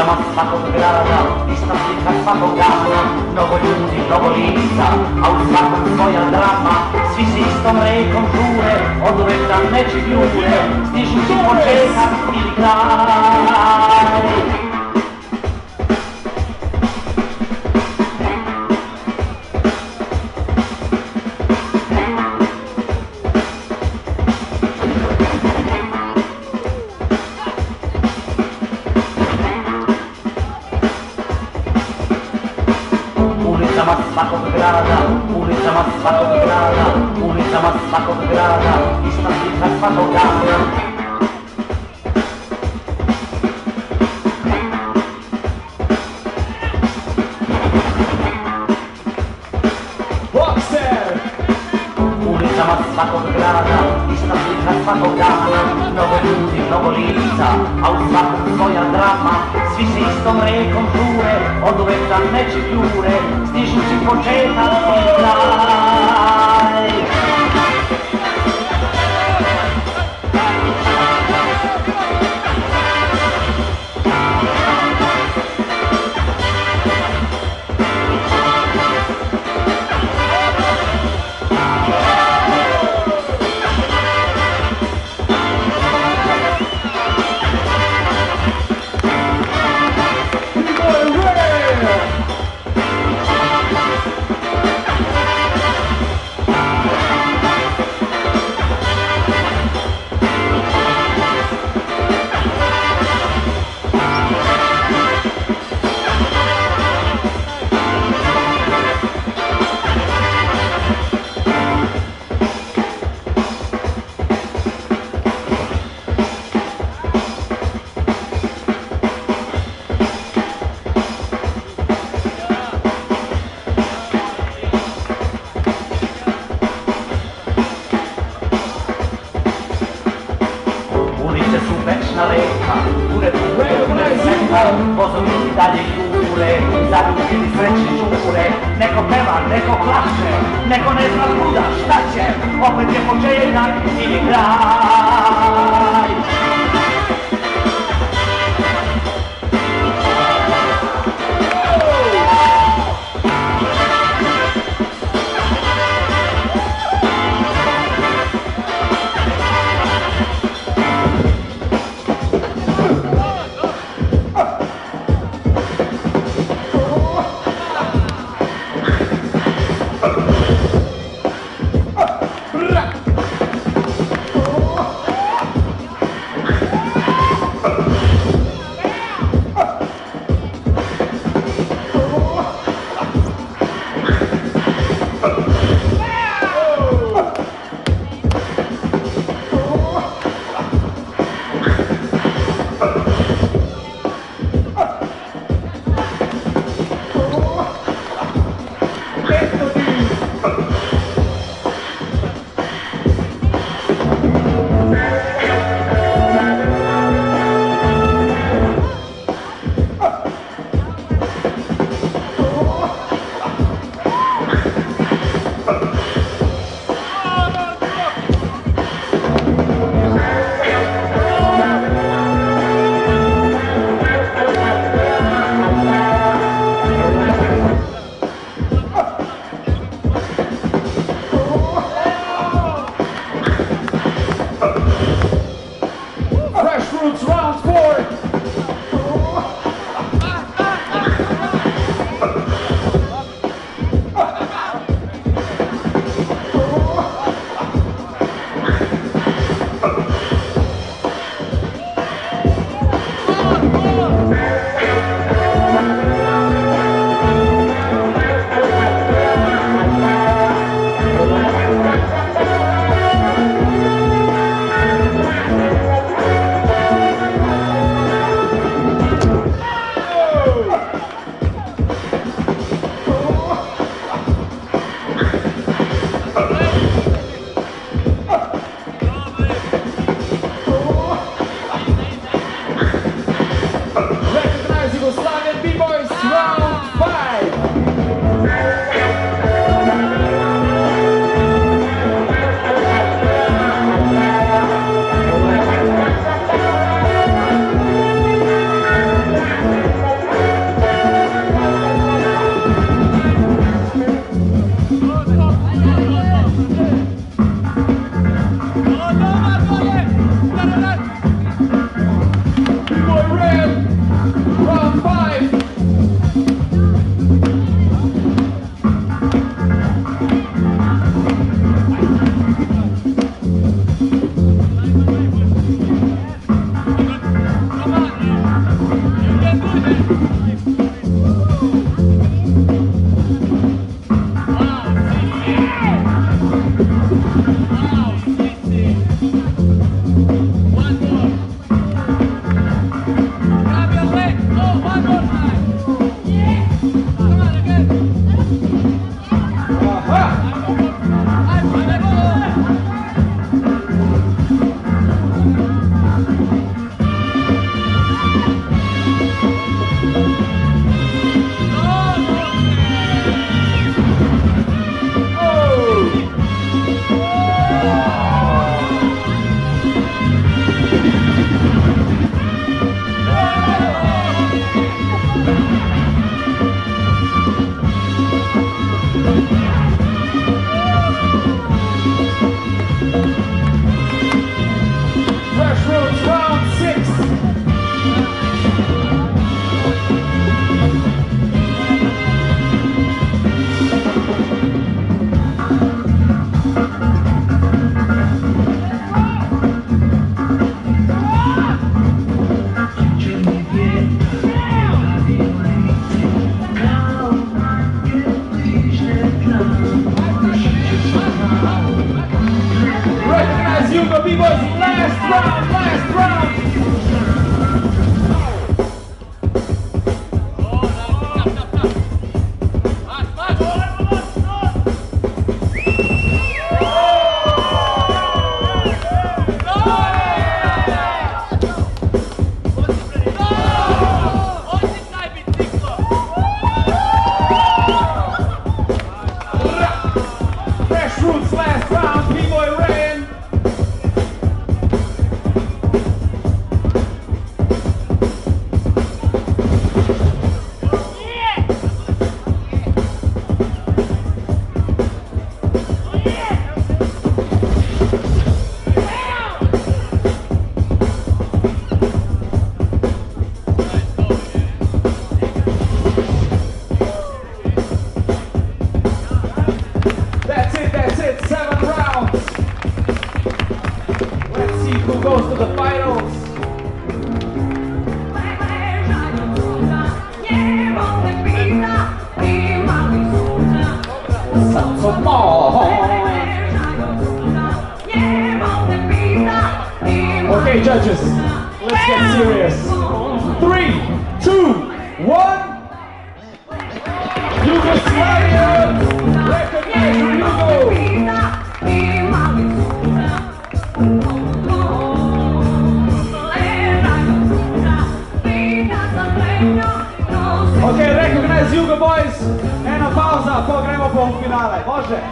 Ulica svakog grada, ista slika svakog dana, mnogo ljudi, mnogo lica, a u svakom svoja drama. Svi se istom rekom žure, od uvek nam neće jure, stižući početak ili kraj. Ulicama svakog grada, ulicama svakog grada, ulicama svakog grada, ista slika svakog dana. Ulicama svakog grada, ista slika svakog dana, mnogo ljudi, mnogo lica, a u svakom svoja drama. Svi se istom rekom žure, od uvek nam neće jure, stižući početak i kraj. Ulice su večna reka, pune sveta, vozovi dalje jure, zaljubljeni srećni žure. Neko peva, neko plače, neko ne zna kuda, šta će, opet je početak ili kraj. B-Boy Red, round 5. Hugo B-Boys, last round, last round. Fresh Roots, last round, B-Boy Rain. That's it, 7 rounds. Let's see who goes to the finals. So come on. Okay, judges, let's get serious. 3, 2, 1. Yugoslavia, recognize Hugo. Ok, recognize Hugo Boys. E una pausa, poi andremo per un finale. Može?